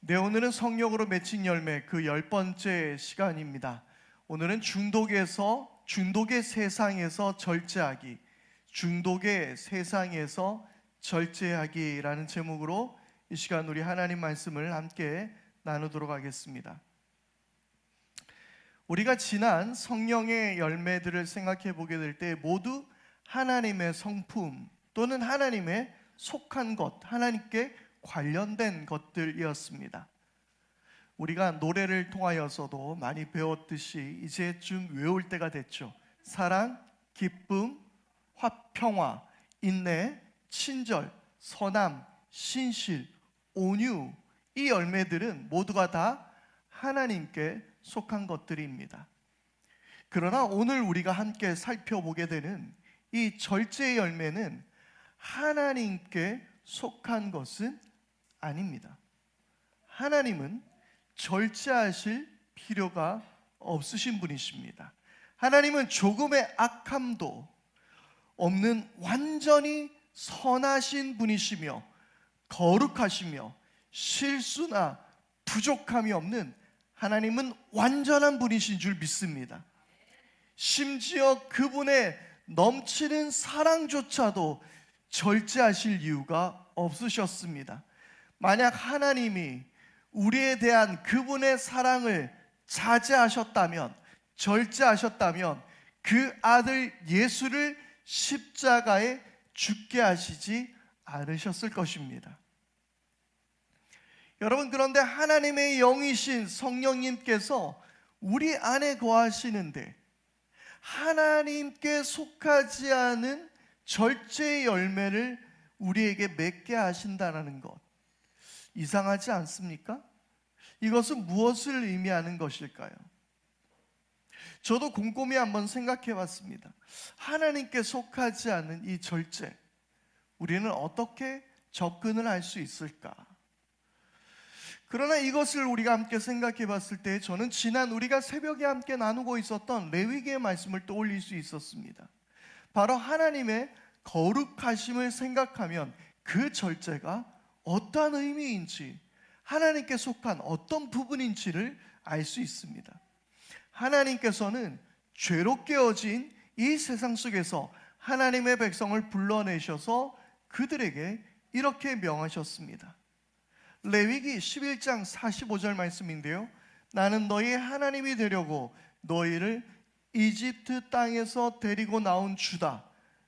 네, 오늘은 성령으로 맺힌 열매 그 10번째 시간입니다. 오늘은 중독의 세상에서 절제하기, 중독의 세상에서 절제하기라는 제목으로 이 시간 우리 하나님 말씀을 함께 나누도록 하겠습니다. 우리가 지난 성령의 열매들을 생각해 보게 될 때 모두 하나님의 성품 또는 하나님의 속한 것, 하나님께 관련된 것들이었습니다. 우리가 노래를 통하여서도 많이 배웠듯이 이제 좀 외울 때가 됐죠. 사랑, 기쁨, 평화, 인내, 친절, 선함, 신실, 온유, 이 열매들은 모두가 다 하나님께 속한 것들입니다. 그러나 오늘 우리가 함께 살펴보게 되는 이 절제의 열매는 하나님께 속한 것은 아닙니다. 하나님은 절제하실 필요가 없으신 분이십니다. 하나님은 조금의 악함도 없는 완전히 선하신 분이시며 거룩하시며 실수나 부족함이 없는 하나님은 완전한 분이신 줄 믿습니다. 심지어 그분의 넘치는 사랑조차도 절제하실 이유가 없으셨습니다. 만약 하나님이 우리에 대한 그분의 사랑을 자제하셨다면, 절제하셨다면 그 아들 예수를 십자가에 죽게 하시지 않으셨을 것입니다. 여러분, 그런데 하나님의 영이신 성령님께서 우리 안에 거하시는데 하나님께 속하지 않은 절제의 열매를 우리에게 맺게 하신다는 것, 이상하지 않습니까? 이것은 무엇을 의미하는 것일까요? 저도 곰곰이 한번 생각해 봤습니다. 하나님께 속하지 않은 이 절제, 우리는 어떻게 접근을 할 수 있을까? 그러나 이것을 우리가 함께 생각해 봤을 때 저는 지난 우리가 새벽에 함께 나누고 있었던 레위기의 말씀을 떠올릴 수 있었습니다. 바로 하나님의 거룩하심을 생각하면 그 절제가 어떠한 의미인지, 하나님께 속한 어떤 부분인지를 알 수 있습니다. 하나님께서는 죄로 깨어진 이 세상 속에서 하나님의 백성을 불러내셔서 그들에게 이렇게 명하셨습니다. 레위기 11장 45절 말씀인데요, 나는 너희의 하나님이 되려고 너희를 이집트 땅에서 데리고 나온 주다.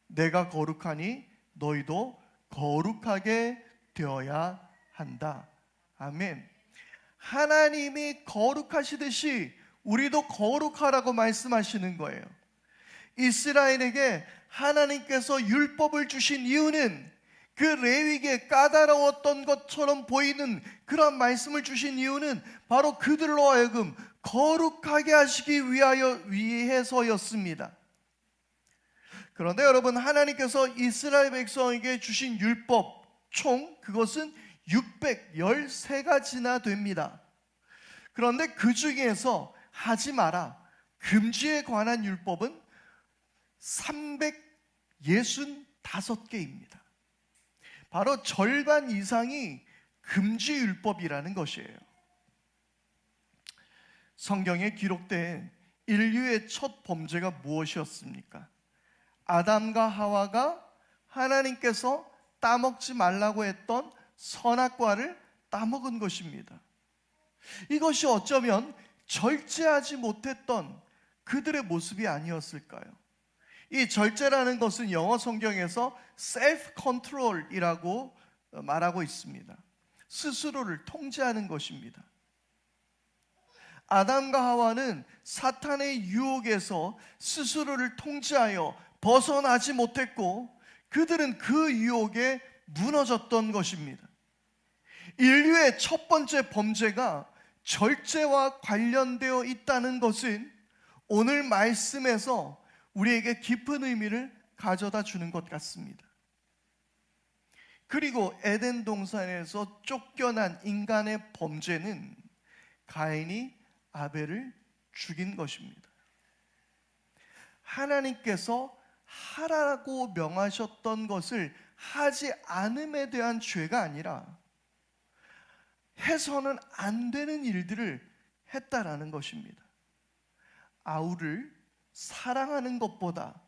내가 거룩하니 너희도 거룩하게 되어야 한다. 아멘. 하나님이 거룩하시듯이 우리도 거룩하라고 말씀하시는 거예요. 이스라엘에게 하나님께서 율법을 주신 이유는 그 레위기에 까다로웠던 것처럼 보이는 그런 말씀을 주신 이유는 바로 그들로 하여금 거룩하게 하시기 위해서였습니다. 그런데 여러분, 하나님께서 이스라엘 백성에게 주신 율법 총 그것은 613가지나 됩니다. 그런데 그 중에서 하지 마라, 금지에 관한 율법은 365개입니다. 바로 절반 이상이 금지 율법이라는 것이에요. 성경에 기록된 인류의 첫 범죄가 무엇이었습니까? 아담과 하와가 하나님께서 따먹지 말라고 했던 선악과를 따먹은 것입니다. 이것이 어쩌면 절제하지 못했던 그들의 모습이 아니었을까요? 이 절제라는 것은 영어 성경에서 self control이라고 말하고 있습니다. 스스로를 통제하는 것입니다. 아담과 하와는 사탄의 유혹에서 스스로를 통제하여 벗어나지 못했고 그들은 그 유혹에 무너졌던 것입니다. 인류의 첫 번째 범죄가 절제와 관련되어 있다는 것은 오늘 말씀에서 우리에게 깊은 의미를 가져다 주는 것 같습니다. 그리고 에덴 동산에서 쫓겨난 인간의 범죄는 가인이 아벨을 죽인 것입니다. 하나님께서 하라고 명하셨던 것을 하지 않음에 대한 죄가 아니라 해서는 안 되는 일들을 했다라는 것입니다. 아우를 사랑하는 것보다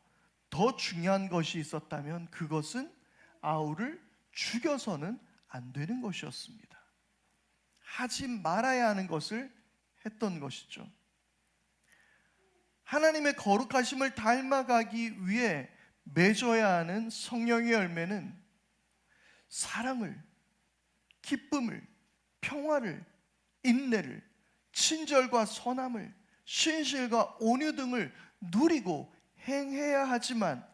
더 중요한 것이 있었다면 그것은 아우를 죽여서는 안 되는 것이었습니다. 하지 말아야 하는 것을 했던 것이죠. 하나님의 거룩하심을 닮아가기 위해 맺어야 하는 성령의 열매는 사랑을, 기쁨을, 평화를, 인내를, 친절과 선함을, 신실과 온유 등을 누리고 행해야 하지만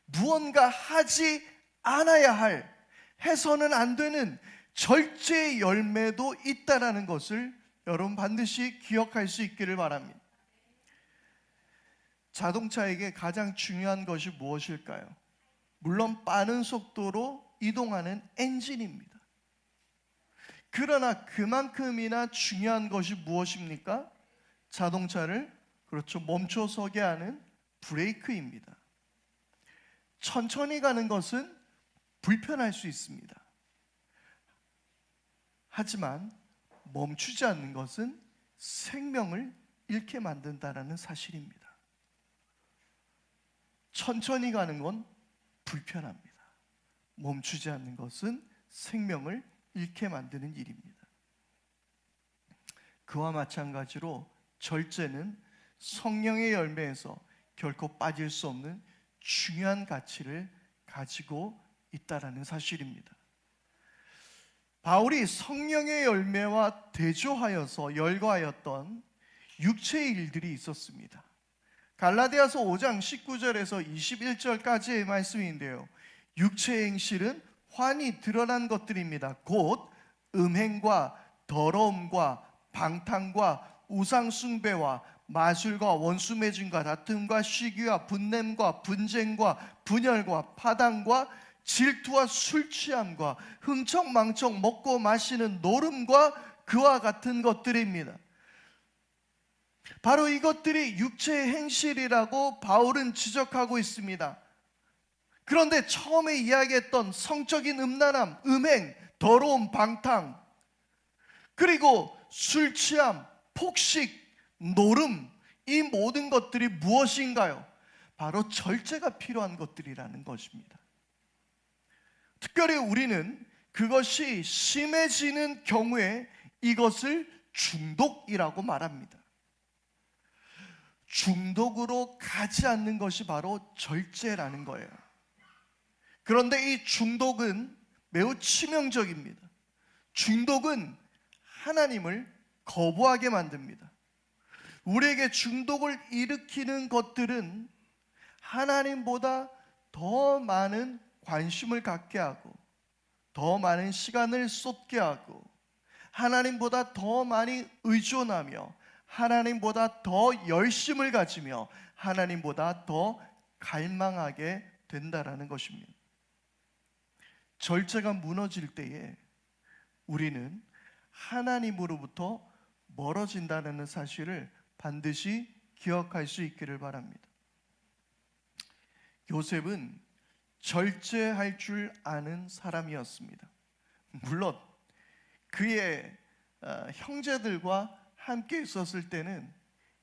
무언가 하지 않아야 할, 해서는 안 되는 절제의 열매도 있다라는 것을 여러분 반드시 기억할 수 있기를 바랍니다. 자동차에게 가장 중요한 것이 무엇일까요? 물론 빠른 속도로 이동하는 엔진입니다. 그러나 그만큼이나 중요한 것이 무엇입니까? 자동차를 멈춰서게 하는 브레이크입니다. 천천히 가는 것은 불편할 수 있습니다. 하지만 멈추지 않는 것은 생명을 잃게 만든다는 사실입니다. 천천히 가는 건 불편합니다. 멈추지 않는 것은 생명을 잃게 만드는 일입니다. 그와 마찬가지로 절제는 성령의 열매에서 결코 빠질 수 없는 중요한 가치를 가지고 있다라는 사실입니다. 바울이 성령의 열매와 대조하여서 열거하였던 육체의 일들이 있었습니다. 갈라디아서 5장 19절에서 21절까지의 말씀인데요, 육체의 행실은 환히 드러난 것들입니다. 곧 음행과 더러움과 방탕과 우상숭배와 마술과 원수매진과 다툼과 시기와 분냄과 분쟁과 분열과 파당과 질투와 술취함과 흥청망청 먹고 마시는 노름과 그와 같은 것들입니다. 바로 이것들이 육체의 행실이라고 바울은 지적하고 있습니다. 그런데 처음에 이야기했던 성적인 음란함, 음행, 더러움, 방탕, 그리고 술 취함, 폭식, 노름, 이 모든 것들이 무엇인가요? 바로 절제가 필요한 것들이라는 것입니다. 특별히 우리는 그것이 심해지는 경우에 이것을 중독이라고 말합니다. 중독으로 가지 않는 것이 바로 절제라는 거예요. 그런데 이 중독은 매우 치명적입니다. 중독은 하나님을 거부하게 만듭니다. 우리에게 중독을 일으키는 것들은 하나님보다 더 많은 관심을 갖게 하고, 더 많은 시간을 쏟게 하고, 하나님보다 더 많이 의존하며, 하나님보다 더 열심을 가지며, 하나님보다 더 갈망하게 된다라는 것입니다. 절제가 무너질 때에 우리는 하나님으로부터 멀어진다는 사실을 반드시 기억할 수 있기를 바랍니다. 요셉은 절제할 줄 아는 사람이었습니다. 물론 그의 형제들과 함께 있었을 때는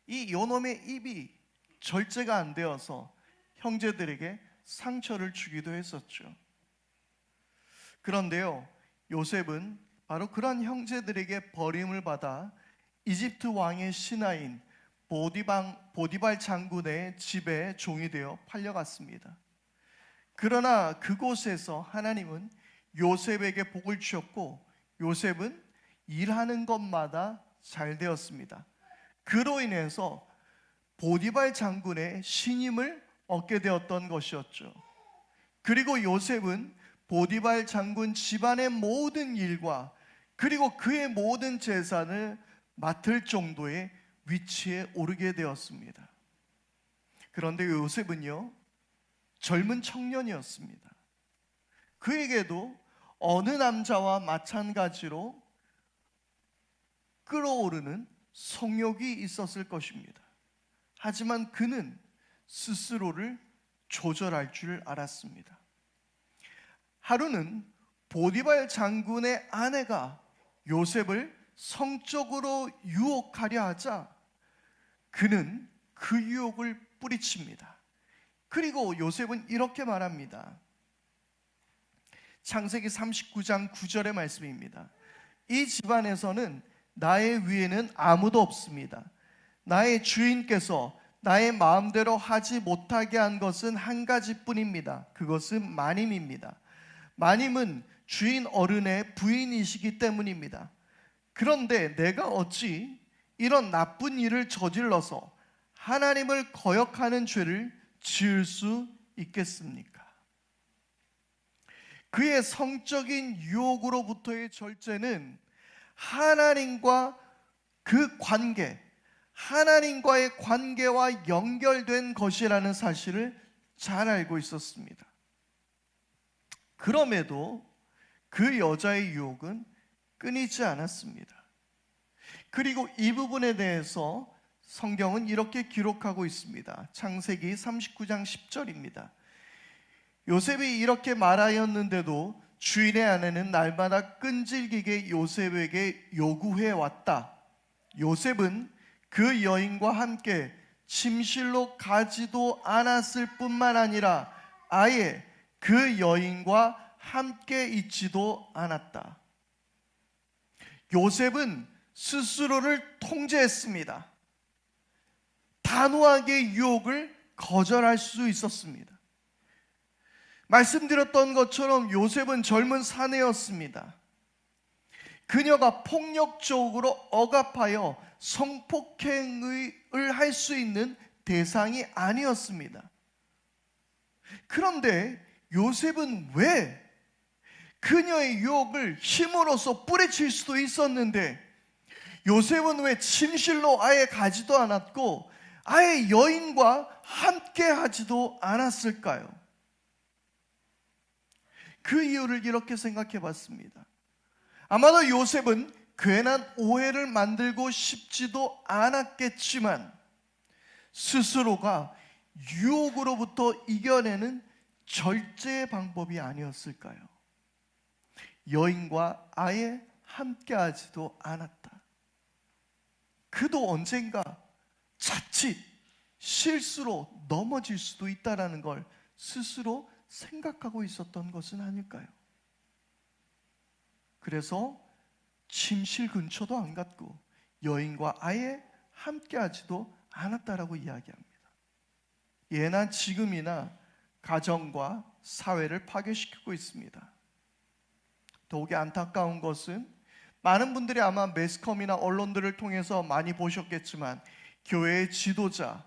이 요놈의 입이 절제가 안 되어서 형제들에게 상처를 주기도 했었죠. 그런데요, 요셉은 바로 그런 형제들에게 버림을 받아 이집트 왕의 신하인 보디발 장군의 집에 종이 되어 팔려갔습니다. 그러나 그곳에서 하나님은 요셉에게 복을 주셨고, 요셉은 일하는 것마다 잘 되었습니다. 그로 인해서 보디발 장군의 신임을 얻게 되었던 것이었죠. 그리고 요셉은 보디발 장군 집안의 모든 일과 그리고 그의 모든 재산을 맡을 정도의 위치에 오르게 되었습니다. 그런데 요셉은요, 젊은 청년이었습니다. 그에게도 어느 남자와 마찬가지로 끌어오르는 성욕이 있었을 것입니다. 하지만 그는 스스로를 조절할 줄 알았습니다. 하루는 보디발 장군의 아내가 요셉을 성적으로 유혹하려 하자 그는 그 유혹을 뿌리칩니다. 그리고 요셉은 이렇게 말합니다. 창세기 39장 9절의 말씀입니다. 이 집안에서는 나의 위에는 아무도 없습니다. 나의 주인께서 나의 마음대로 하지 못하게 한 것은 한 가지뿐입니다. 그것은 마님입니다. 마님은 주인 어른의 부인이시기 때문입니다. 그런데 내가 어찌 이런 나쁜 일을 저질러서 하나님을 거역하는 죄를 지을 수 있겠습니까? 그의 성적인 유혹으로부터의 절제는 하나님과 그 관계, 하나님과의 관계와 연결된 것이라는 사실을 잘 알고 있었습니다. 그럼에도 그 여자의 유혹은 끊이지 않았습니다. 그리고 이 부분에 대해서 성경은 이렇게 기록하고 있습니다. 창세기 39장 10절입니다. 요셉이 이렇게 말하였는데도 주인의 아내는 날마다 끈질기게 요셉에게 요구해 왔다. 요셉은 그 여인과 함께 침실로 가지도 않았을 뿐만 아니라 아예 그 여인과 함께 있지도 않았다. 요셉은 스스로를 통제했습니다. 단호하게 유혹을 거절할 수 있었습니다. 말씀드렸던 것처럼 요셉은 젊은 사내였습니다. 그녀가 폭력적으로 억압하여 성폭행을 할 수 있는 대상이 아니었습니다. 그런데 요셉은 왜 그녀의 유혹을 힘으로써 뿌리칠 수도 있었는데 요셉은 왜 침실로 아예 가지도 않았고 아예 여인과 함께 하지도 않았을까요? 그 이유를 이렇게 생각해 봤습니다. 아마도 요셉은 괜한 오해를 만들고 싶지도 않았겠지만 스스로가 유혹으로부터 이겨내는 절제의 방법이 아니었을까요? 여인과 아예 함께하지도 않았다. 그도 언젠가 자칫 실수로 넘어질 수도 있다는 걸 스스로 생각하고 있었던 것은 아닐까요? 그래서 침실 근처도 안 갔고 여인과 아예 함께하지도 않았다라고 이야기합니다. 예나 지금이나 가정과 사회를 파괴시키고 있습니다. 더욱이 안타까운 것은 많은 분들이 아마 매스컴이나 언론들을 통해서 많이 보셨겠지만 교회의 지도자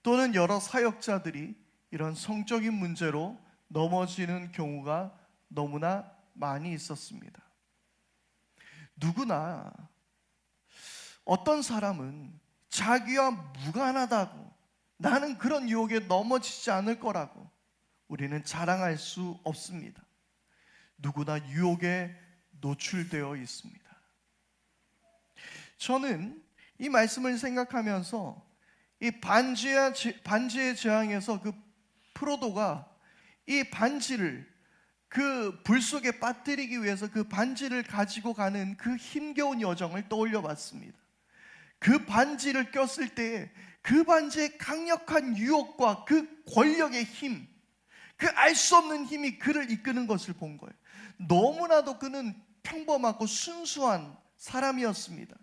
또는 여러 사역자들이 이런 성적인 문제로 넘어지는 경우가 너무나 많이 있었습니다. 누구나 어떤 사람은 자기와 무관하다고 나는 그런 유혹에 넘어지지 않을 거라고 우리는 자랑할 수 없습니다. 누구나 유혹에 노출되어 있습니다. 저는 이 말씀을 생각하면서 이 반지의 제왕에서 그 프로도가 이 반지를 그 불 속에 빠뜨리기 위해서 그 반지를 가지고 가는 그 힘겨운 여정을 떠올려 봤습니다. 그 반지를 꼈을 때에 그 반지의 강력한 유혹과 그 권력의 힘, 그 알 수 없는 힘이 그를 이끄는 것을 본 거예요. 너무나도 그는 평범하고 순수한 사람이었습니다.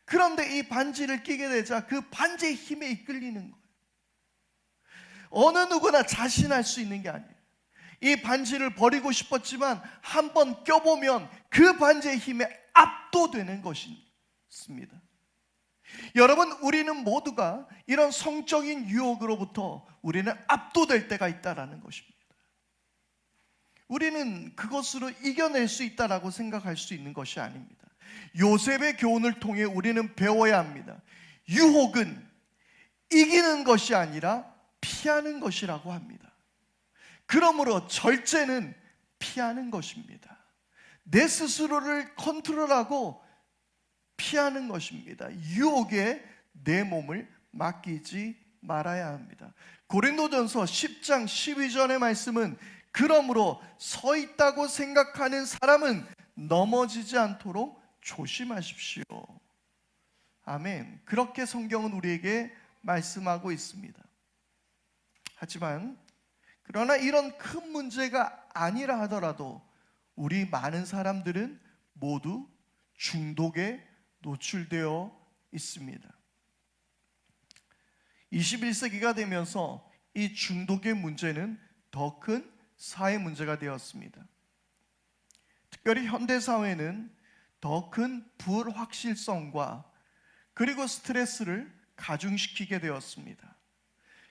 그런데 이 반지를 끼게 되자 그 반지의 힘에 이끌리는 거예요. 어느 누구나 자신할 수 있는 게 아니에요. 이 반지를 버리고 싶었지만 한번 껴보면 그 반지의 힘에 압도되는 것입니다. 여러분, 우리는 모두가 이런 성적인 유혹으로부터 우리는 압도될 때가 있다는 것입니다. 우리는 그것으로 이겨낼 수 있다라고 생각할 수 있는 것이 아닙니다. 요셉의 교훈을 통해 우리는 배워야 합니다. 유혹은 이기는 것이 아니라 피하는 것이라고 합니다. 그러므로 절제는 피하는 것입니다. 내 스스로를 컨트롤하고 피하는 것입니다. 유혹에 내 몸을 맡기지 말아야 합니다. 고린도전서 10장 12절의 말씀은 그러므로 서 있다고 생각하는 사람은 넘어지지 않도록 조심하십시오. 아멘. 그렇게 성경은 우리에게 말씀하고 있습니다. 하지만 그러나 이런 큰 문제가 아니라 하더라도 우리 많은 사람들은 모두 중독에 노출되어 있습니다. 21세기가 되면서 이 중독의 문제는 더 큰 사회 문제가 되었습니다. 특별히 현대 사회는 더 큰 불확실성과 그리고 스트레스를 가중시키게 되었습니다.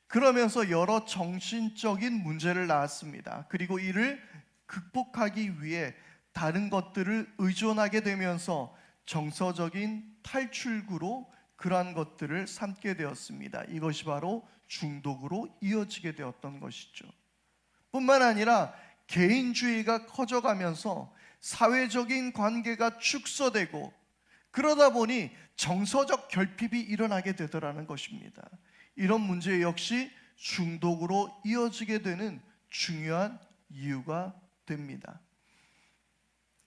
그러면서 여러 정신적인 문제를 낳았습니다. 그리고 이를 극복하기 위해 다른 것들을 의존하게 되면서 정서적인 탈출구로 그러한 것들을 삼게 되었습니다. 이것이 바로 중독으로 이어지게 되었던 것이죠. 뿐만 아니라 개인주의가 커져가면서 사회적인 관계가 축소되고 그러다 보니 정서적 결핍이 일어나게 되더라는 것입니다. 이런 문제 역시 중독으로 이어지게 되는 중요한 이유가 됩니다.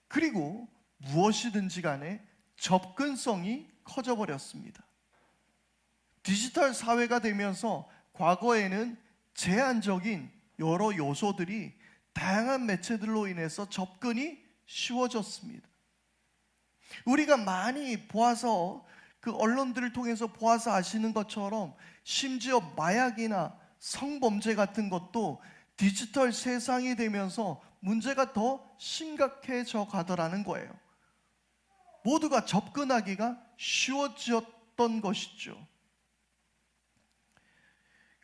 그리고 무엇이든지 간에 접근성이 커져버렸습니다. 디지털 사회가 되면서 과거에는 제한적인 여러 요소들이 다양한 매체들로 인해서 접근이 쉬워졌습니다. 우리가 많이 보아서 그 언론들을 통해서 보아서 아시는 것처럼 심지어 마약이나 성범죄 같은 것도 디지털 세상이 되면서 문제가 더 심각해져 가더라는 거예요. 모두가 접근하기가 쉬워졌던 것이죠.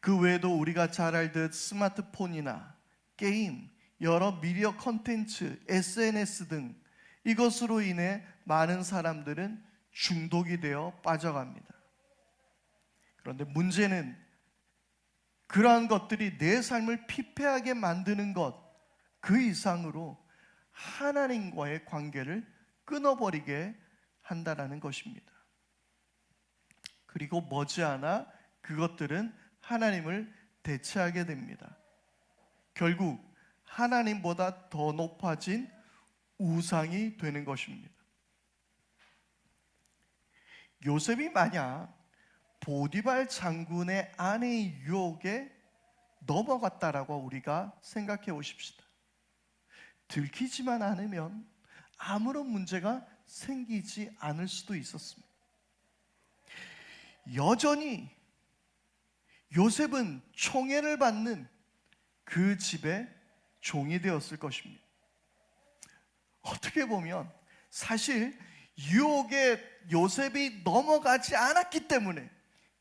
그 외에도 우리가 잘 알듯 스마트폰이나 게임, 여러 미디어 콘텐츠, SNS 등 이것으로 인해 많은 사람들은 중독이 되어 빠져갑니다. 그런데 문제는 그러한 것들이 내 삶을 피폐하게 만드는 것 그 이상으로 하나님과의 관계를 끊어버리게 한다는 것입니다. 그리고 머지않아 그것들은 하나님을 대체하게 됩니다. 결국 하나님보다 더 높아진 우상이 되는 것입니다. 요셉이 만약 보디발 장군의 아내의 유혹에 넘어갔다라고 우리가 생각해 보십시다. 들키지만 않으면 아무런 문제가 생기지 않을 수도 있었습니다. 여전히 요셉은 총애를 받는 그 집의 종이 되었을 것입니다. 어떻게 보면 사실 유혹에 요셉이 넘어가지 않았기 때문에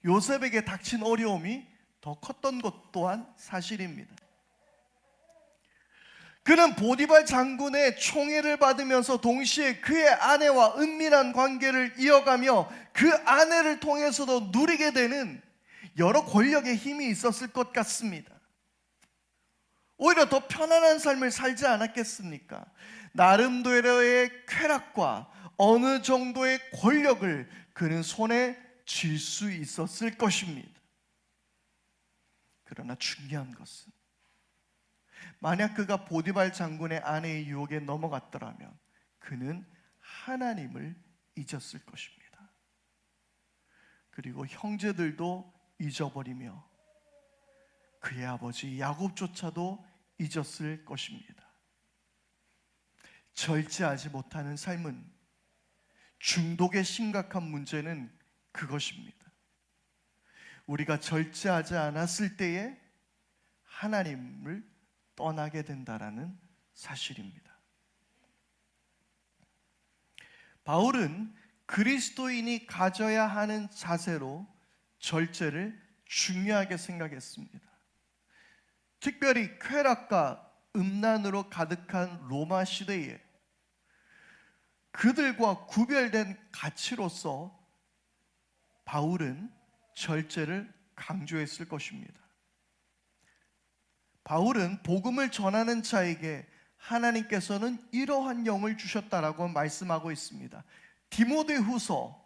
요셉에게 닥친 어려움이 더 컸던 것 또한 사실입니다. 그는 보디발 장군의 총애를 받으면서 동시에 그의 아내와 은밀한 관계를 이어가며 그 아내를 통해서도 누리게 되는 여러 권력의 힘이 있었을 것 같습니다. 오히려 더 편안한 삶을 살지 않았겠습니까? 나름대로의 쾌락과 어느 정도의 권력을 그는 손에 쥘 수 있었을 것입니다. 그러나 중요한 것은 만약 그가 보디발 장군의 아내의 유혹에 넘어갔더라면 그는 하나님을 잊었을 것입니다. 그리고 형제들도 잊어버리며 그의 아버지 야곱조차도 잊었을 것입니다. 절제하지 못하는 삶은 중독의 심각한 문제는 그것입니다. 우리가 절제하지 않았을 때에 하나님을 떠나게 된다라는 사실입니다. 바울은 그리스도인이 가져야 하는 자세로 절제를 중요하게 생각했습니다. 특별히 쾌락과 음란으로 가득한 로마 시대에 그들과 구별된 가치로서 바울은 절제를 강조했을 것입니다. 바울은 복음을 전하는 자에게 하나님께서는 이러한 영을 주셨다라고 말씀하고 있습니다. 디모데후서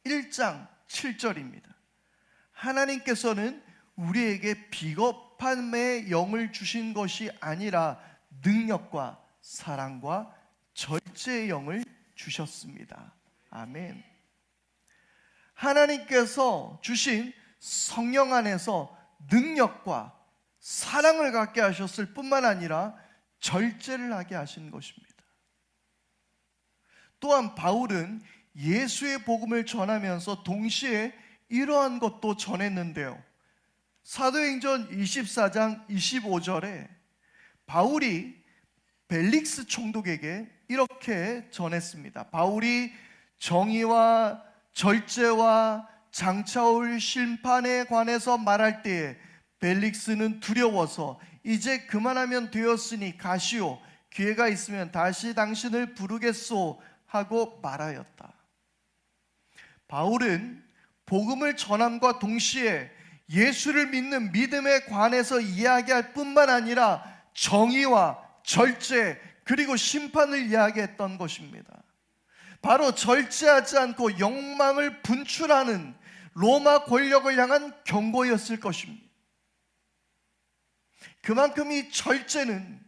1장 7절입니다. 하나님께서는 우리에게 비겁함의 영을 주신 것이 아니라 능력과 사랑과 절제의 영을 주셨습니다. 아멘. 하나님께서 주신 성령 안에서 능력과 사랑을 갖게 하셨을 뿐만 아니라 절제를 하게 하신 것입니다. 또한 바울은 예수의 복음을 전하면서 동시에 이러한 것도 전했는데요. 사도행전 24장 25절에 바울이 벨릭스 총독에게 이렇게 전했습니다. 바울이 정의와 절제와 장차올 심판에 관해서 말할 때에 벨릭스는 두려워서 이제 그만하면 되었으니 가시오, 기회가 있으면 다시 당신을 부르겠소 하고 말하였다. 바울은 복음을 전함과 동시에 예수를 믿는 믿음에 관해서 이야기할 뿐만 아니라 정의와 절제 그리고 심판을 이야기했던 것입니다. 바로 절제하지 않고 욕망을 분출하는 로마 권력을 향한 경고였을 것입니다. 그만큼 이 절제는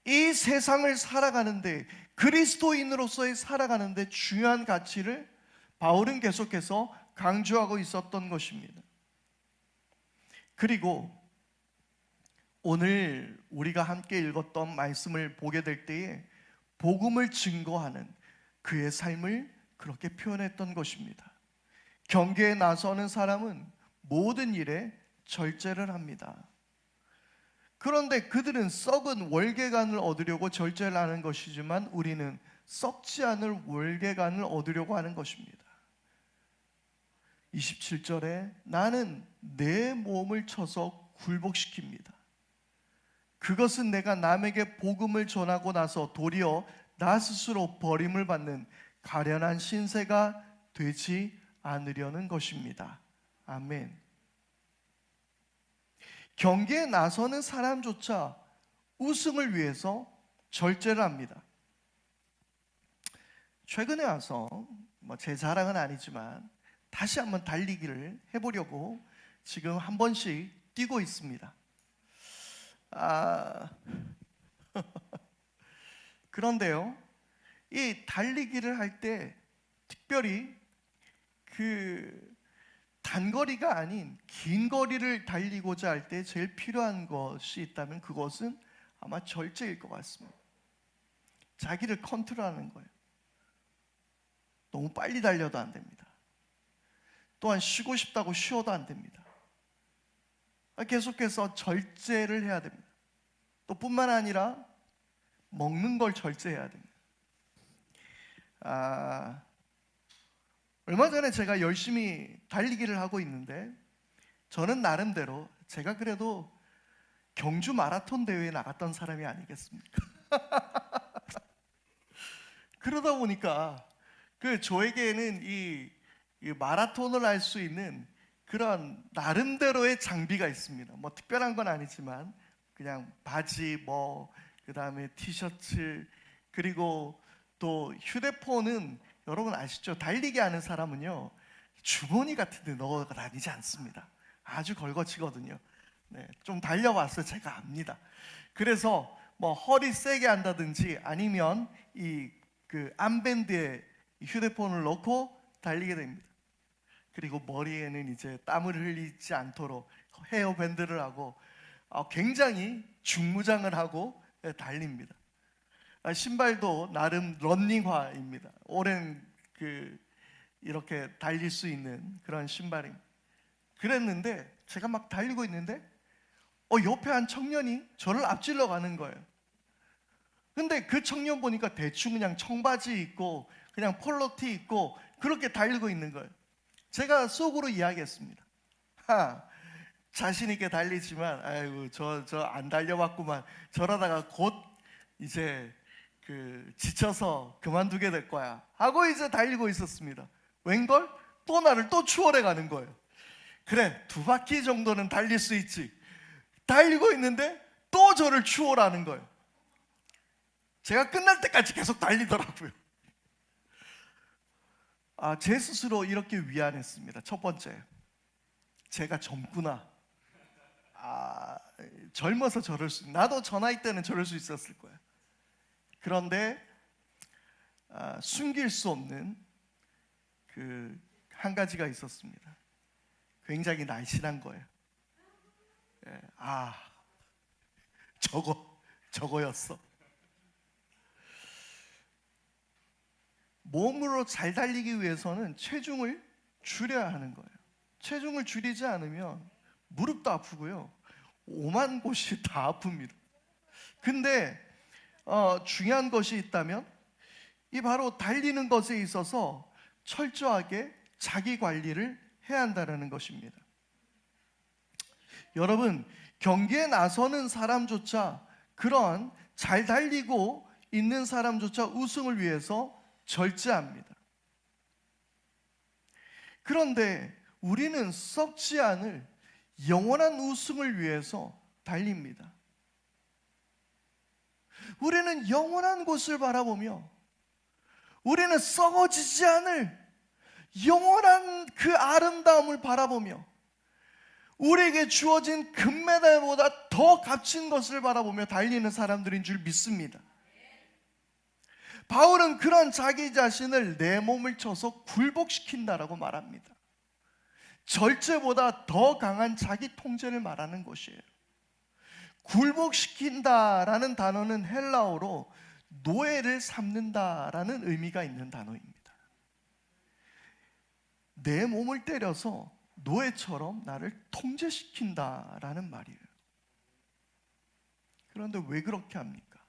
이 세상을 살아가는데, 그리스도인으로서의 살아가는데 중요한 가치를 바울은 계속해서 강조하고 있었던 것입니다. 그리고 오늘 우리가 함께 읽었던 말씀을 보게 될 때에 복음을 증거하는 그의 삶을 그렇게 표현했던 것입니다. 경계에 나서는 사람은 모든 일에 절제를 합니다. 그런데 그들은 썩은 월계관을 얻으려고 절제를 하는 것이지만 우리는 썩지 않을 월계관을 얻으려고 하는 것입니다. 27절에 나는 내 몸을 쳐서 굴복시킵니다. 그것은 내가 남에게 복음을 전하고 나서 도리어 나 스스로 버림을 받는 가련한 신세가 되지 않으려는 것입니다. 아멘. 경기에 나서는 사람조차 우승을 위해서 절제를 합니다. 최근에 와서 제 자랑은 아니지만 다시 한번 달리기를 해보려고 지금 한 번씩 뛰고 있습니다. 그런데요, 이 달리기를 할 때 특별히 그 단거리가 아닌 긴 거리를 달리고자 할 때 제일 필요한 것이 있다면 그것은 아마 절제일 것 같습니다. 자기를 컨트롤하는 거예요. 너무 빨리 달려도 안 됩니다. 또한 쉬고 싶다고 쉬어도 안 됩니다. 계속해서 절제를 해야 됩니다. 또 뿐만 아니라 먹는 걸 절제해야 됩니다. 얼마 전에 제가 열심히 달리기를 하고 있는데 저는 나름대로 제가 그래도 경주 마라톤 대회에 나갔던 사람이 아니겠습니까? 그러다 보니까 저에게는 이 마라톤을 할 수 있는 그런 나름대로의 장비가 있습니다. 특별한 건 아니지만 그냥 바지, 그다음에 티셔츠, 그리고 또 휴대폰은 여러분 아시죠? 달리기 하는 사람은요 주머니 같은 데 넣어 다니지 않습니다. 아주 걸거치거든요. 네, 좀 달려봤어요. 제가 압니다. 그래서 허리 세게 한다든지 아니면 그 암밴드에 휴대폰을 넣고 달리게 됩니다. 그리고 머리에는 이제 땀을 흘리지 않도록 헤어밴드를 하고 굉장히 중무장을 하고 달립니다. 신발도 나름 러닝화입니다. 오랜 이렇게 달릴 수 있는 그런 신발입니다. 그랬는데 제가 막 달리고 있는데 옆에 한 청년이 저를 앞질러 가는 거예요. 근데 그 청년 보니까 대충 그냥 청바지 입고 그냥 폴로티 입고 그렇게 달리고 있는 거예요. 제가 속으로 이야기했습니다. 자신 있게 달리지만 아이고 저 안 달려봤구만. 저러다가 곧 이제 지쳐서 그만두게 될 거야 하고 이제 달리고 있었습니다. 웬걸? 또 나를 또 추월해 가는 거예요. 그래, 2바퀴 정도는 달릴 수 있지. 달리고 있는데 또 저를 추월하는 거예요. 제가 끝날 때까지 계속 달리더라고요. 제 스스로 이렇게 위안했습니다. 첫 번째, 제가 젊구나. 젊어서 저럴 나도 저 나이 때는 저럴 수 있었을 거야. 그런데 숨길 수 없는 그 한 가지가 있었습니다. 굉장히 날씬한 거예요. 저거였어. 몸으로 잘 달리기 위해서는 체중을 줄여야 하는 거예요. 체중을 줄이지 않으면 무릎도 아프고요, 오만 곳이 다 아픕니다. 근데 중요한 것이 있다면 이 바로 달리는 것에 있어서 철저하게 자기 관리를 해야 한다는 것입니다. 여러분, 경기에 나서는 사람조차, 그런 잘 달리고 있는 사람조차 우승을 위해서 절제합니다. 그런데 우리는 썩지 않을 영원한 우승을 위해서 달립니다. 우리는 영원한 곳을 바라보며, 우리는 썩어지지 않을 영원한 그 아름다움을 바라보며, 우리에게 주어진 금메달보다 더 값진 것을 바라보며 달리는 사람들인 줄 믿습니다. 바울은 그런 자기 자신을 내 몸을 쳐서 굴복시킨다라고 말합니다. 절제보다 더 강한 자기 통제를 말하는 것이에요. 굴복시킨다라는 단어는 헬라어로 노예를 삼는다라는 의미가 있는 단어입니다. 내 몸을 때려서 노예처럼 나를 통제시킨다라는 말이에요. 그런데 왜 그렇게 합니까?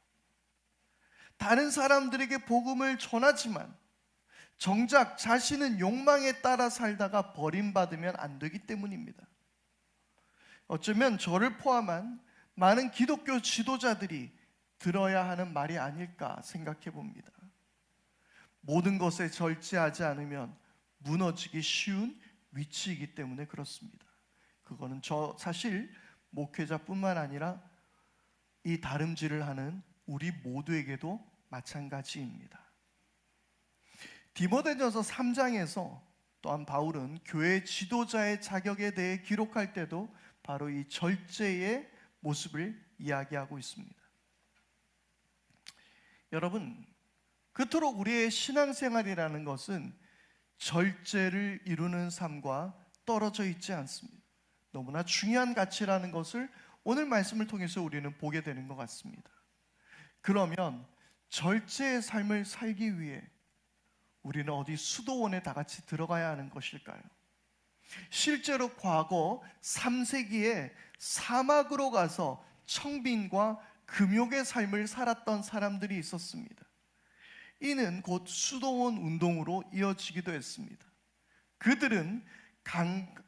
다른 사람들에게 복음을 전하지만 정작 자신은 욕망에 따라 살다가 버림받으면 안 되기 때문입니다. 어쩌면 저를 포함한 많은 기독교 지도자들이 들어야 하는 말이 아닐까 생각해 봅니다. 모든 것에 절제하지 않으면 무너지기 쉬운 위치이기 때문에 그렇습니다. 그거는 사실 목회자뿐만 아니라 이 다름질을 하는 우리 모두에게도 마찬가지입니다. 디모데전서 3장에서 또한 바울은 교회 지도자의 자격에 대해 기록할 때도 바로 이 절제의 모습을 이야기하고 있습니다. 여러분, 그토록 우리의 신앙생활이라는 것은 절제를 이루는 삶과 떨어져 있지 않습니다. 너무나 중요한 가치라는 것을 오늘 말씀을 통해서 우리는 보게 되는 것 같습니다. 그러면 절제의 삶을 살기 위해 우리는 어디 수도원에 다 같이 들어가야 하는 것일까요? 실제로 과거 3세기에 사막으로 가서 청빈과 금욕의 삶을 살았던 사람들이 있었습니다. 이는 곧 수도원 운동으로 이어지기도 했습니다. 그들은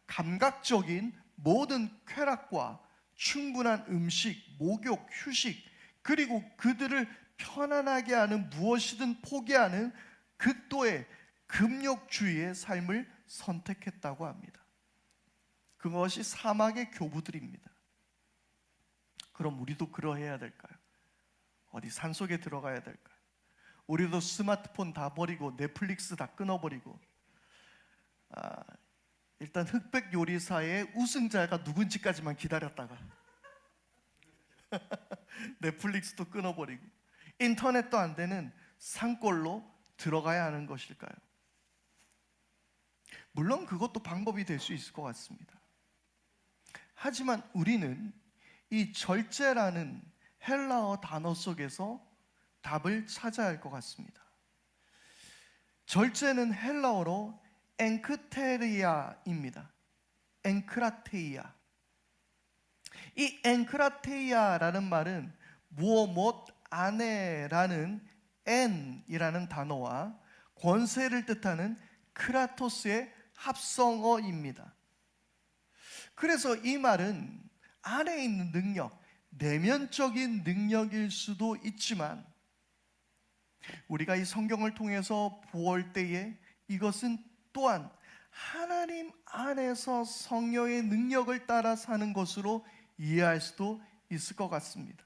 감각적인 모든 쾌락과 충분한 음식, 목욕, 휴식, 그리고 그들을 편안하게 하는 무엇이든 포기하는 극도의 금욕주의의 삶을 선택했다고 합니다. 그것이 사막의 교부들입니다. 그럼 우리도 그러해야 될까요? 어디 산속에 들어가야 될까요? 우리도 스마트폰 다 버리고 넷플릭스 다 끊어버리고 일단 흑백 요리사의 우승자가 누군지까지만 기다렸다가 넷플릭스도 끊어버리고 인터넷도 안 되는 산골로 들어가야 하는 것일까요? 물론 그것도 방법이 될 수 있을 것 같습니다. 하지만 우리는 이 절제라는 헬라어 단어 속에서 답을 찾아야 할 것 같습니다. 절제는 헬라어로 엔크테리아입니다. 엔크라테이아. 이 엔크라테이아라는 말은 무엇 안에라는 엔이라는 단어와 권세를 뜻하는 크라토스의 합성어입니다. 그래서 이 말은 안에 있는 능력, 내면적인 능력일 수도 있지만 우리가 이 성경을 통해서 볼 때에 이것은 또한 하나님 안에서 성령의 능력을 따라 사는 것으로 이해할 수도 있을 것 같습니다.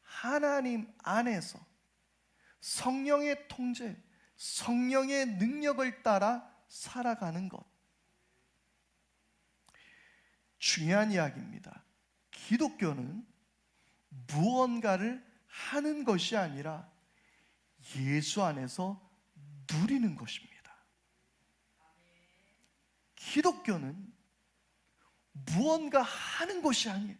하나님 안에서 성령의 통제, 성령의 능력을 따라 살아가는 것. 중요한 이야기입니다. 기독교는 무언가를 하는 것이 아니라 예수 안에서 누리는 것입니다. 기독교는 무언가 하는 것이 아니에요.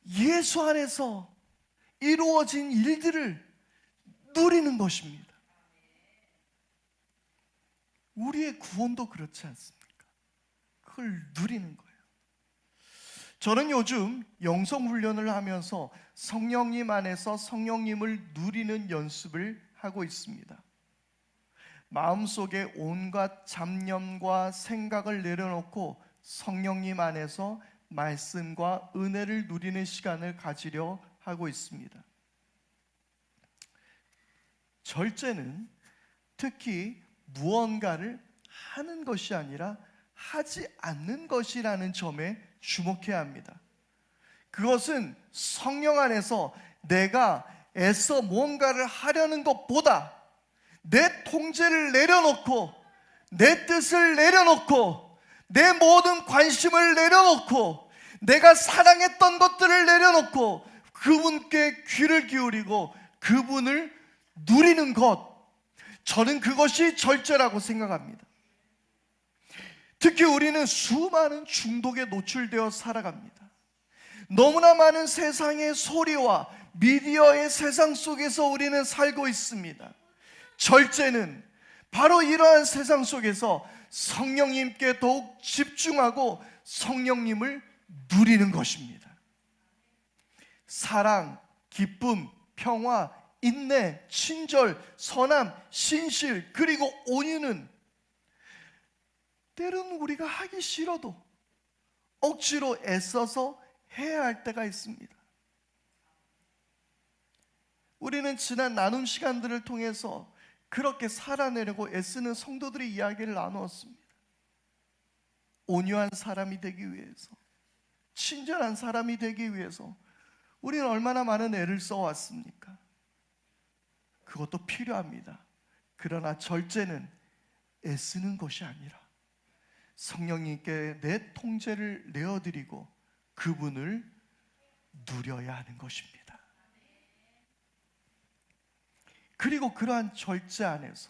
예수 안에서 이루어진 일들을 누리는 것입니다. 우리의 구원도 그렇지 않습니까? 그걸 누리는 거예요. 저는 요즘 영성훈련을 하면서 성령님 안에서 성령님을 누리는 연습을 하고 있습니다. 마음속에 온갖 잡념과 생각을 내려놓고 성령님 안에서 말씀과 은혜를 누리는 시간을 가지려 하고 있습니다. 절제는 특히 무언가를 하는 것이 아니라 하지 않는 것이라는 점에 주목해야 합니다. 그것은 성령 안에서 내가 애써 무언가를 하려는 것보다 내 통제를 내려놓고 내 뜻을 내려놓고 내 모든 관심을 내려놓고 내가 사랑했던 것들을 내려놓고 그분께 귀를 기울이고 그분을 누리는 것, 저는 그것이 절제라고 생각합니다. 특히 우리는 수많은 중독에 노출되어 살아갑니다. 너무나 많은 세상의 소리와 미디어의 세상 속에서 우리는 살고 있습니다. 절제는 바로 이러한 세상 속에서 성령님께 더욱 집중하고 성령님을 누리는 것입니다. 사랑, 기쁨, 평화, 인내, 친절, 선함, 신실, 그리고 온유는 때로는 우리가 하기 싫어도 억지로 애써서 해야 할 때가 있습니다. 우리는 지난 나눔 시간들을 통해서 그렇게 살아내려고 애쓰는 성도들의 이야기를 나누었습니다. 온유한 사람이 되기 위해서, 친절한 사람이 되기 위해서 우리는 얼마나 많은 애를 써왔습니까? 그것도 필요합니다. 그러나 절제는 애쓰는 것이 아니라 성령님께 내 통제를 내어드리고 그분을 누려야 하는 것입니다. 그리고 그러한 절제 안에서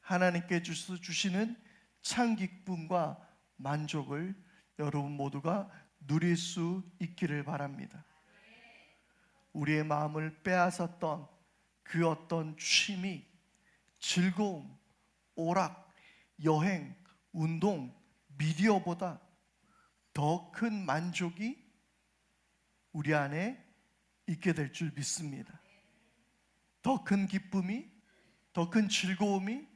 하나님께 주시는 참 기쁨과 만족을 여러분 모두가 누릴 수 있기를 바랍니다. 우리의 마음을 빼앗았던 그 어떤 취미, 즐거움, 오락, 여행, 운동, 미디어보다 더 큰 만족이 우리 안에 있게 될 줄 믿습니다. 더 큰 기쁨이, 더 큰 즐거움이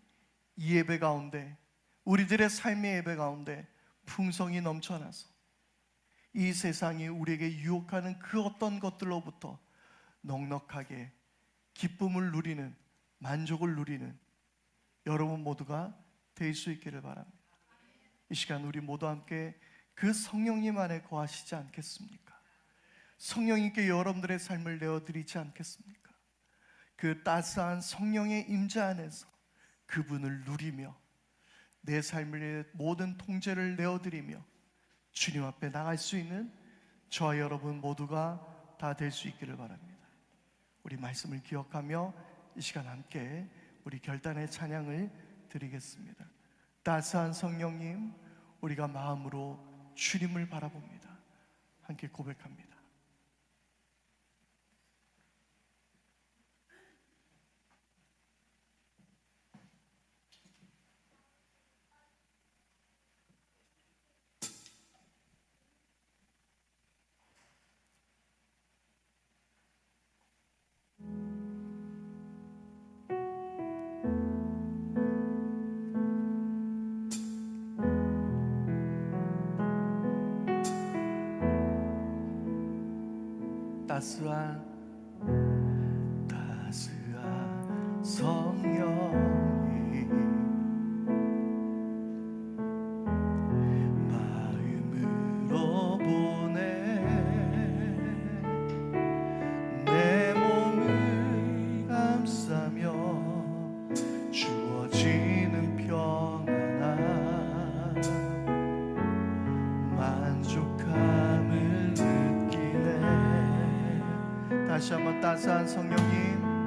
이 예배 가운데, 우리들의 삶의 예배 가운데 풍성이 넘쳐나서 이 세상이 우리에게 유혹하는 그 어떤 것들로부터 넉넉하게 기쁨을 누리는, 만족을 누리는 여러분 모두가 될 수 있기를 바랍니다. 이 시간 우리 모두 함께 그 성령님 안에 거하시지 않겠습니까? 성령님께 여러분들의 삶을 내어드리지 않겠습니까? 그 따스한 성령의 임재 안에서 그분을 누리며 내 삶의 모든 통제를 내어드리며 주님 앞에 나갈 수 있는 저와 여러분 모두가 다 될 수 있기를 바랍니다. 우리 말씀을 기억하며 이 시간 함께 우리 결단의 찬양을 드리겠습니다. 따스한 성령님, 우리가 마음으로 주님을 바라봅니다. 함께 고백합니다. 따스한 성령이 마음으로 보내 내 몸을 감싸며 주어지는 평안함 만족함을 다시 한번 따스한 성령님,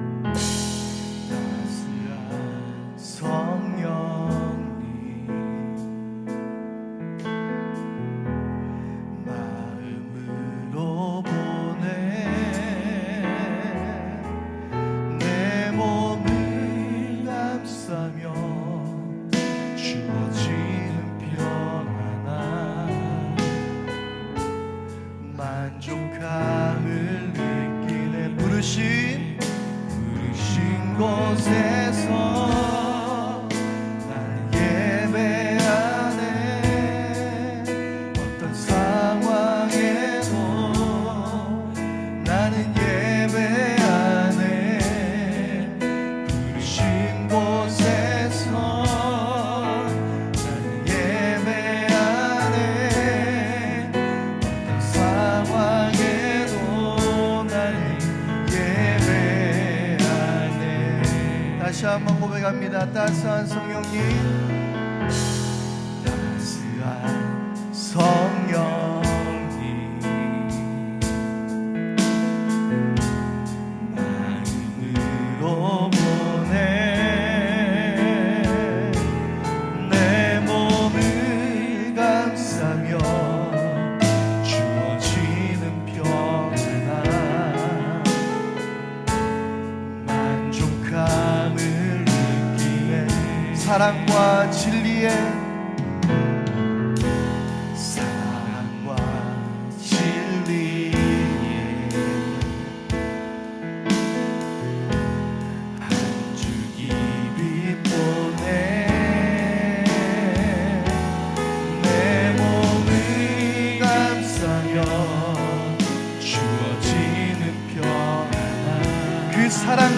따스한 성령님, 따스한 성령님, 마음으로 보내 내 몸을 감싸며 주어지는 평안, 만족함을 느끼네. 사랑과 진리에, 사랑과 진리에 한주 깊이 보내 내 몸을 감싸며 주어지는 평안, 그 사랑을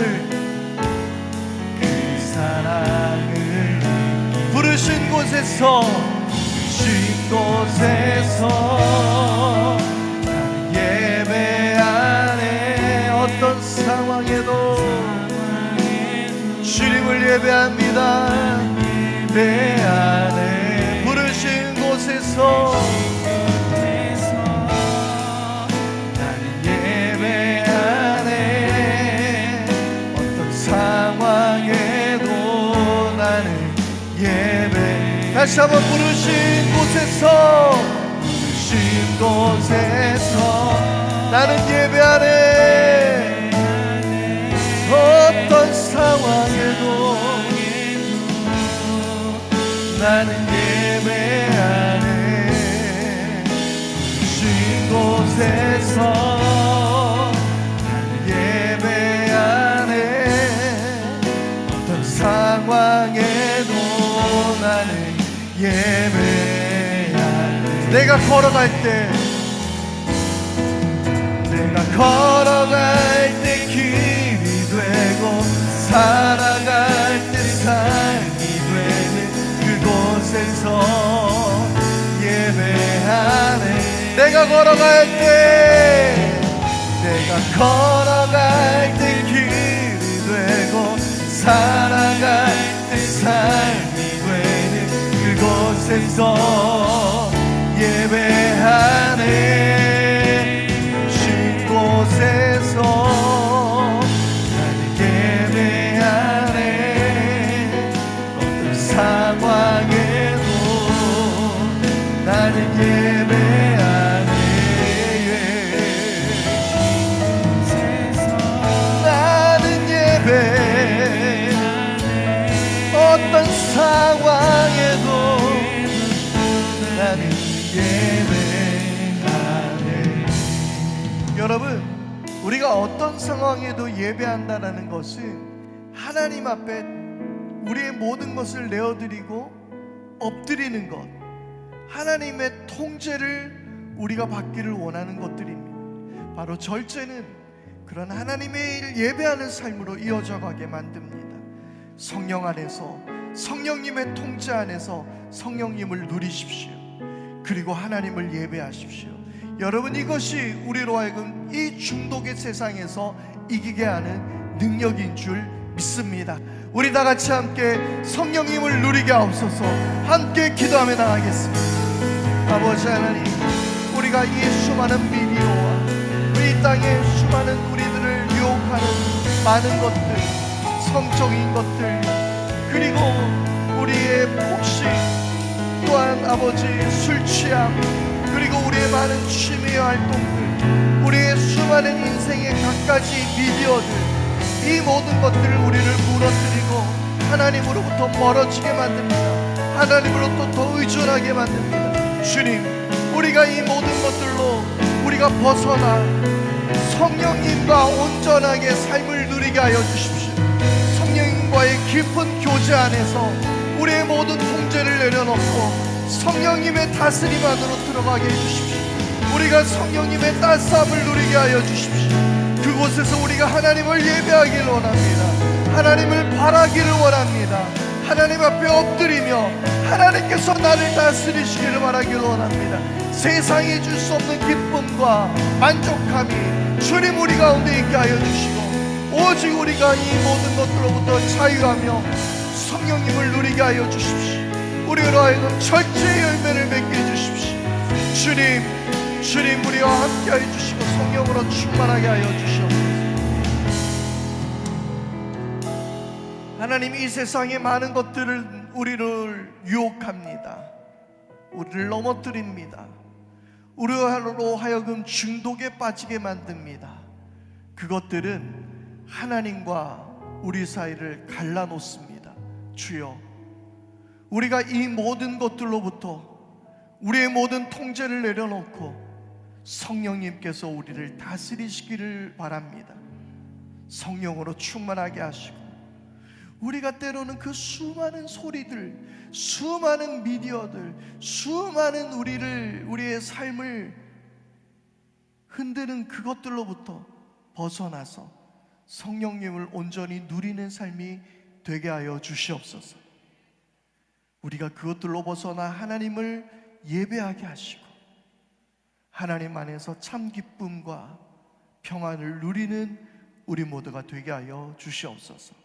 부르신 곳에서 나는 예배하네. 어떤 상황에도 주님을 예배합니다. 예배하네. 부르신 곳에서 나는 예배하네. 어떤 상황에도 나는 예배. 다시 한번 부르신 곳에서 나는 예배하네. 어떤 상황에도 나는 예배하네. 부르신 곳에서 나는 예배하네. 어떤 상황에도 나는 예배하네. 내가 걸어갈 때 길이 되고 살아갈 때 삶이 되는 그곳에서 예배하네. 내가 걸어갈 때 길이 되고 살아갈 때 삶이 되는 그곳에서 예배하네. 쉴 곳에서 나는 예배하네. 어떤 상황에도 나는 예배하네. 나는 예배하네. 어떤 상황에도 나는 예배하네. 여러분, 우리가 어떤 상황에도 예배한다는 것은 하나님 앞에 우리의 모든 것을 내어드리고 엎드리는 것, 하나님의 통제를 우리가 받기를 원하는 것들입니다. 바로 절제는 그런 하나님의 일을 예배하는 삶으로 이어져 가게 만듭니다. 성령 안에서, 성령님의 통제 안에서 성령님을 누리십시오. 그리고 하나님을 예배하십시오. 여러분, 이것이 우리로 하여금 이 중독의 세상에서 이기게 하는 능력인 줄 믿습니다. 우리 다 같이 함께 성령님을 누리게 하옵소서. 함께 기도하며 나가겠습니다. 아버지 하나님, 우리가 이 수많은 미디어와 우리 땅의 수많은 우리들을 유혹하는 많은 것들, 성적인 것들, 그리고 우리의 폭식, 또한 아버지 술 취함, 그리고 우리의 많은 취미 활동들, 우리의 수많은 인생의 갖가지 미디어들, 이 모든 것들을 우리를 무너뜨리고 하나님으로부터 멀어지게 만듭니다. 하나님으로부터 더 의존하게 만듭니다. 주님, 우리가 이 모든 것들로 우리가 벗어나 성령님과 온전하게 삶을 누리게 하여 주십시오. 성령님과의 깊은 교제 안에서 우리의 모든 통제를 내려놓고 성령님의 다스림 안으로 들어가게 해주십시오. 우리가 성령님의 따스함을 누리게 하여 주십시오. 그곳에서 우리가 하나님을 예배하기를 원합니다. 하나님을 바라기를 원합니다. 하나님 앞에 엎드리며 하나님께서 나를 다스리시기를 바라기를 원합니다. 세상이 줄 수 없는 기쁨과 만족함이 주님 우리 가운데 있게 하여 주시고, 오직 우리가 이 모든 것들로부터 자유하며 성령님을 누리게 하여 주십시오. 우리로 하여금 철저히 열매를 맺게 해주십시오. 주님 우리와 함께 하여 주시고 성령으로 충만하게 하여 주시옵소서. 하나님, 이 세상의 많은 것들은 우리를 유혹합니다. 우리를 넘어뜨립니다. 우리로 하여금 중독에 빠지게 만듭니다. 그것들은 하나님과 우리 사이를 갈라놓습니다. 주여, 우리가 이 모든 것들로부터 우리의 모든 통제를 내려놓고 성령님께서 우리를 다스리시기를 바랍니다. 성령으로 충만하게 하시고, 우리가 때로는 그 수많은 소리들, 수많은 미디어들, 수많은 우리의 삶을 흔드는 그것들로부터 벗어나서 성령님을 온전히 누리는 삶이 되게 하여 주시옵소서. 우리가 그것들로 벗어나 하나님을 예배하게 하시고 하나님 안에서 참 기쁨과 평안을 누리는 우리 모두가 되게 하여 주시옵소서.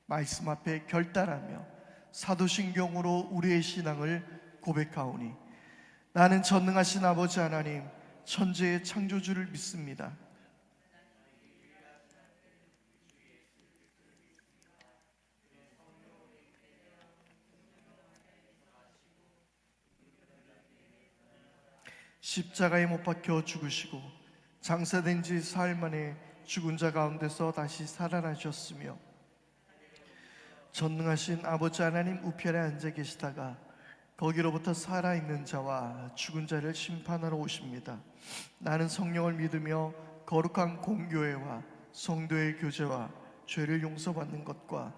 말씀 앞에 결단하며 사도신경으로 우리의 신앙을 고백하오니, 나는 전능하신 아버지 하나님, 천지의 창조주를 믿습니다. 십자가에 못 박혀 죽으시고 장사된 지 사흘 만에 죽은 자 가운데서 다시 살아나셨으며, 전능하신 아버지 하나님 우편에 앉아 계시다가 거기로부터 살아있는 자와 죽은 자를 심판하러 오십니다. 나는 성령을 믿으며 거룩한 공교회와 성도의 교제와 죄를 용서받는 것과